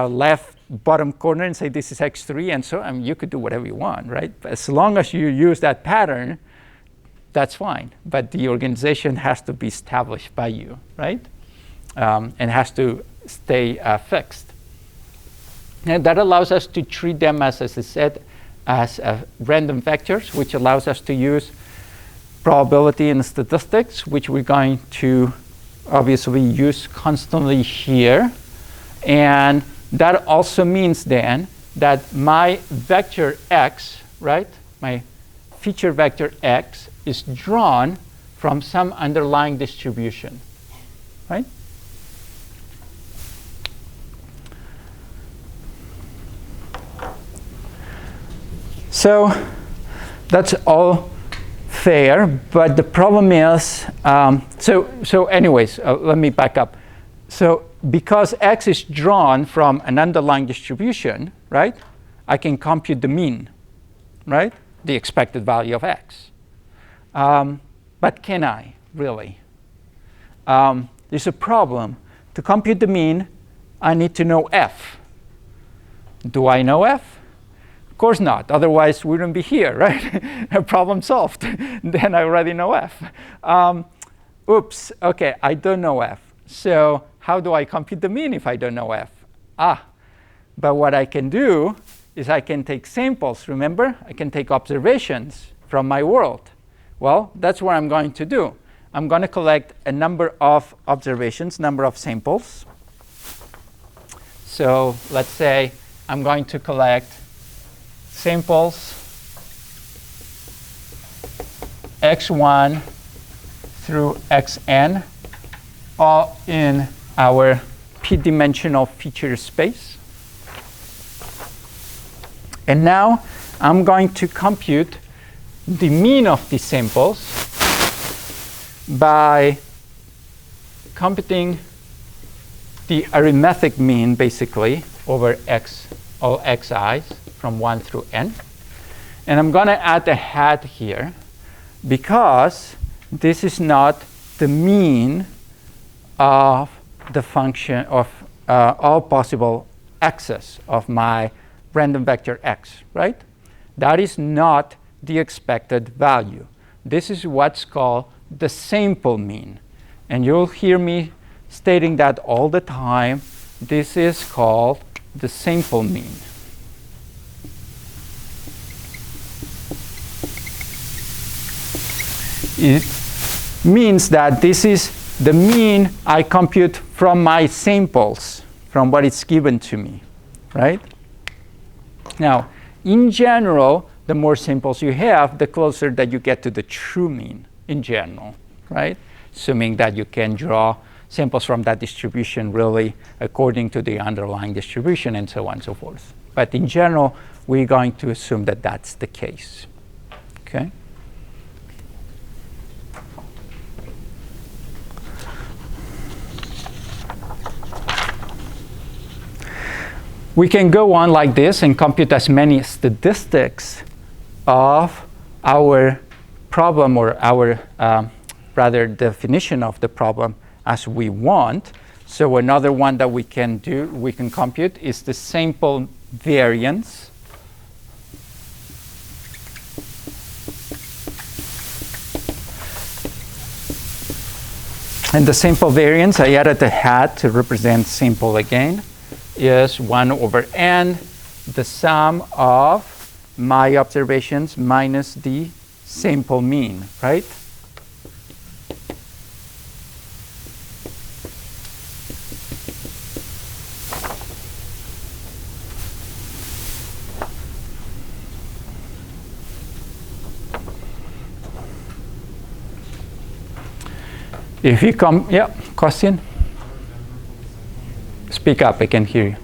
left bottom corner and say this is x3, and so you could do whatever you want, right? As long as you use that pattern, that's fine. But the organization has to be established by you, right? And has to stay fixed. And that allows us to treat them, as I said, as random vectors, which allows us to use probability and statistics, which we're going to obviously use constantly here. And that also means then that my vector x, right, my feature vector x is drawn from some underlying distribution, right? So that's all fair, but the problem is, anyways, let me back up. So because x is drawn from an underlying distribution, right, I can compute the mean, right, the expected value of x. But can I, really? There's a problem. To compute the mean, I need to know f. Do I know f? Of course not. Otherwise, we wouldn't be here, right? Problem solved. Then I already know f. Oops. OK, I don't know f. So how do I compute the mean if I don't know f? But what I can do is I can take samples. Remember? I can take observations from my world. Well, that's what I'm going to do. I'm going to collect a number of observations, number of samples. So let's say I'm going to collect samples x1 through xn, all in our p-dimensional feature space. And now I'm going to compute the mean of these samples by computing the arithmetic mean, basically, over all xi's from 1 through n. And I'm going to add a hat here because this is not the mean of the function of all possible x's of my random vector x, right? That is not the expected value. This is what's called the sample mean. And you'll hear me stating that all the time. This is called the sample mean. It means that this is the mean I compute from my samples, from what is given to me, right? Now, in general, the more samples you have, the closer that you get to the true mean in general, right? Assuming that you can draw samples from that distribution really according to the underlying distribution and so on and so forth. But in general, we're going to assume that that's the case, okay? We can go on like this and compute as many statistics of our problem or our rather definition of the problem as we want. So another one that we can compute is the sample variance. And the sample variance, I added a hat to represent sample again, is 1 over n, the sum of my observations minus the sample mean, right? If you come, yeah, question? Speak up, I can hear you.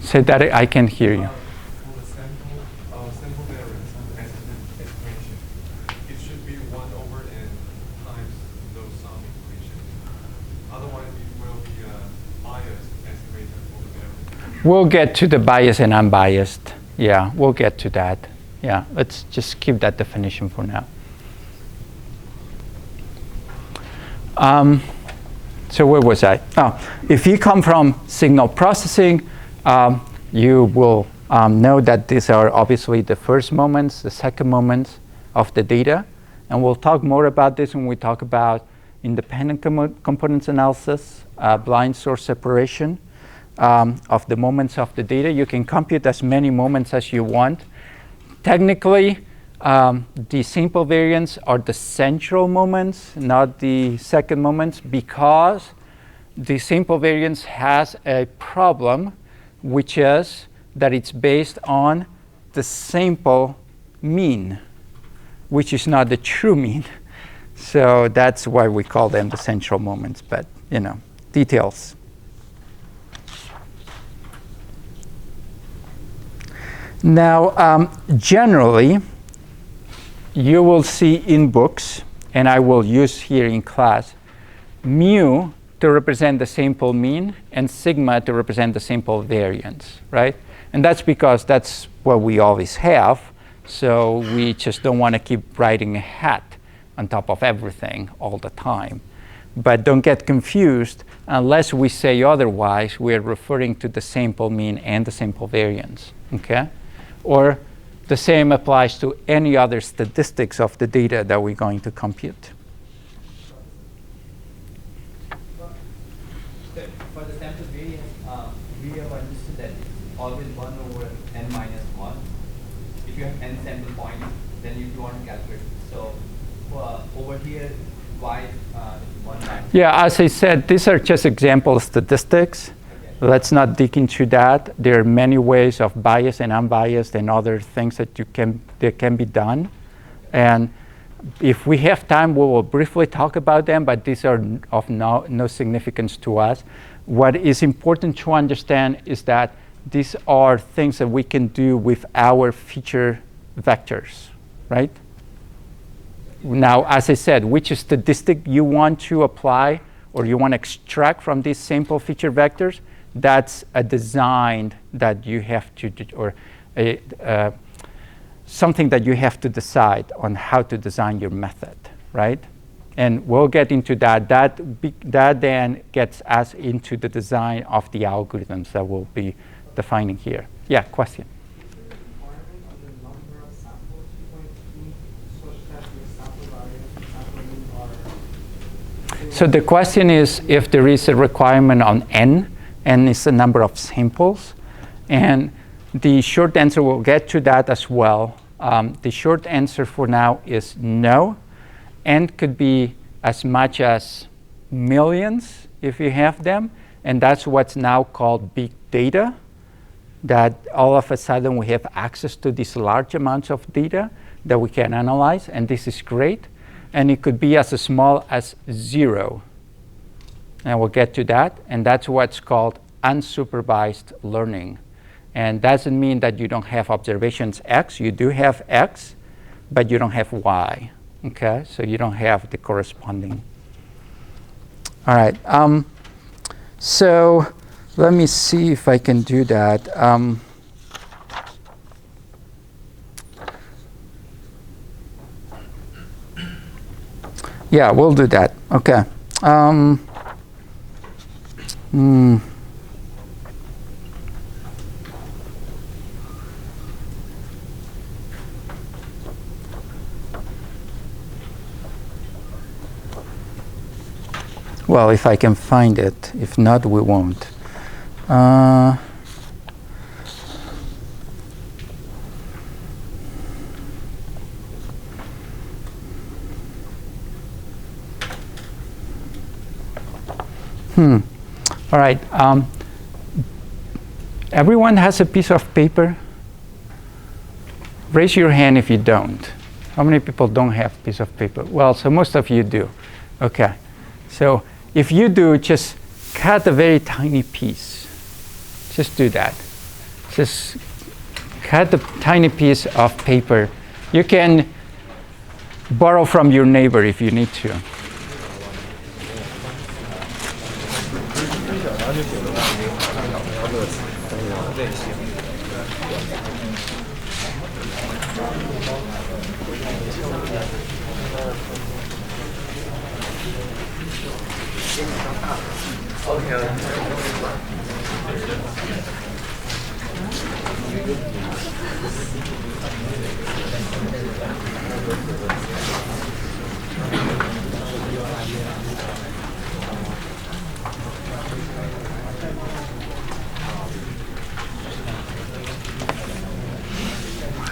Say that I can hear you. For the sample variance and the estimation, it should be 1 over n times those sum equation. Otherwise, it will be a biased estimator for the variance. We'll get to the biased and unbiased. Yeah, we'll get to that. Yeah, let's just keep that definition for now. So where was I? Oh, if you come from signal processing, you will know that these are obviously the first moments, the second moments of the data. And we'll talk more about this when we talk about independent components analysis, blind source separation of the moments of the data. You can compute as many moments as you want. Technically, the sample variance are the central moments, not the second moments, because the sample variance has a problem, which is that it's based on the sample mean, which is not the true mean. So that's why we call them the central moments, but you know, details. Now, generally, you will see in books, and I will use here in class, mu to represent the sample mean and sigma to represent the sample variance, right? And that's because that's what we always have. So we just don't want to keep writing a hat on top of everything all the time. But don't get confused. Unless we say otherwise, we're referring to the sample mean and the sample variance, okay? Or the same applies to any other statistics of the data that we're going to compute. For the sample variance, we have understood that it's always 1 over n minus 1. If you have n sample points, then you want to calculate. So over here, why 1 minus? Yeah, as I said, these are just example statistics. Let's not dig into that. There are many ways of biased and unbiased and other things that can be done. And if we have time, we will briefly talk about them, but these are of no significance to us. What is important to understand is that these are things that we can do with our feature vectors, right? Now, as I said, which statistic you want to apply or you want to extract from these sample feature vectors, that's a design that you have to do, or something that you have to decide on how to design your method, right? And we'll get into that. That then gets us into the design of the algorithms that we'll be defining here. Yeah, question? So the question is if there is a requirement on n is the number of samples. And the short answer, we'll get to that as well. The short answer for now is no. N could be as much as millions if you have them. And that's what's now called big data, that all of a sudden we have access to these large amounts of data that we can analyze. And this is great. And it could be as small as 0. And we'll get to that. And that's what's called unsupervised learning. And doesn't mean that you don't have observations X. You do have X, but you don't have Y. Okay? So you don't have the corresponding. All right. So let me see if I can do that. Yeah, we'll do that. Okay. Well, if I can find it. If not, we won't. All right. Everyone has a piece of paper? Raise your hand if you don't. How many people don't have a piece of paper? Well, so most of you do. Okay. So if you do, just cut a very tiny piece. Just do that. Just cut a tiny piece of paper. You can borrow from your neighbor if you need to.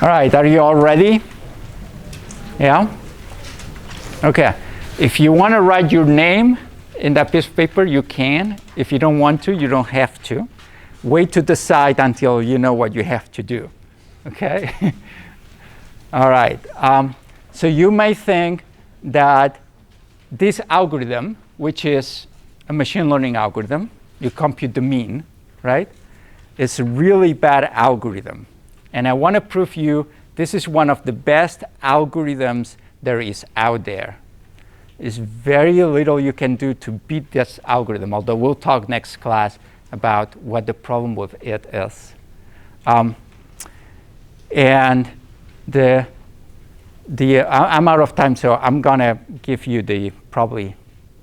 All right, are you all ready? Yeah? Okay. If you want to write your name in that piece of paper, you can. If you don't want to, you don't have to. Wait to decide until you know what you have to do. Okay? All right. So you may think that this algorithm, which is a machine learning algorithm, you compute the mean, right? It's a really bad algorithm. And I want to prove you this is one of the best algorithms there is out there. There's very little you can do to beat this algorithm, although we'll talk next class about what the problem with it is. And I'm out of time, so I'm going to give you the probably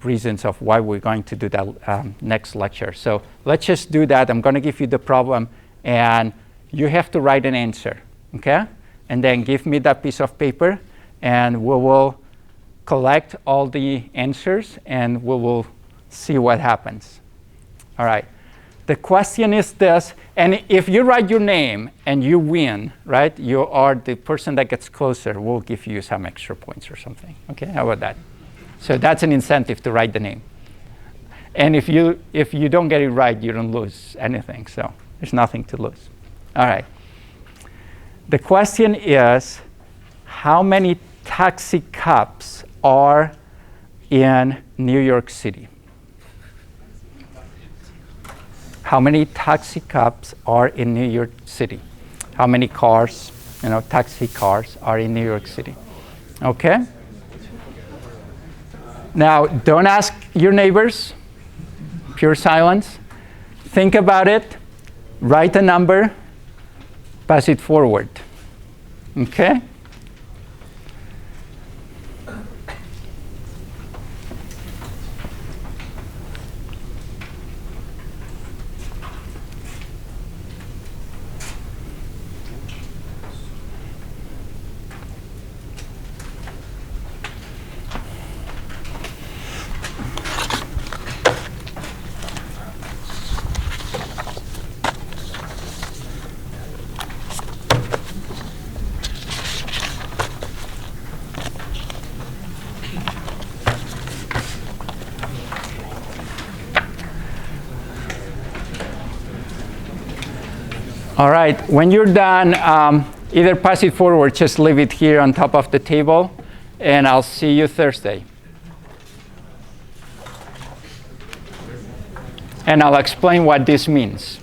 reasons of why we're going to do that next lecture. So let's just do that. I'm going to give you the problem, and you have to write an answer, okay? And then give me that piece of paper, and we will collect all the answers, and we will see what happens. All right. The question is this, and if you write your name and you win, right, you are the person that gets closer. We'll give you some extra points or something. Okay, how about that? So that's an incentive to write the name. And if you don't get it right, you don't lose anything. So there's nothing to lose. All right. The question is, how many taxi cabs are in New York City? How many taxi cabs are in New York City? How many cars, taxi cars are in New York City? Okay? Now, don't ask your neighbors. Pure silence. Think about it. Write a number. Pass it forward. Okay? All right, when you're done, either pass it forward, just leave it here on top of the table, and I'll see you Thursday. And I'll explain what this means.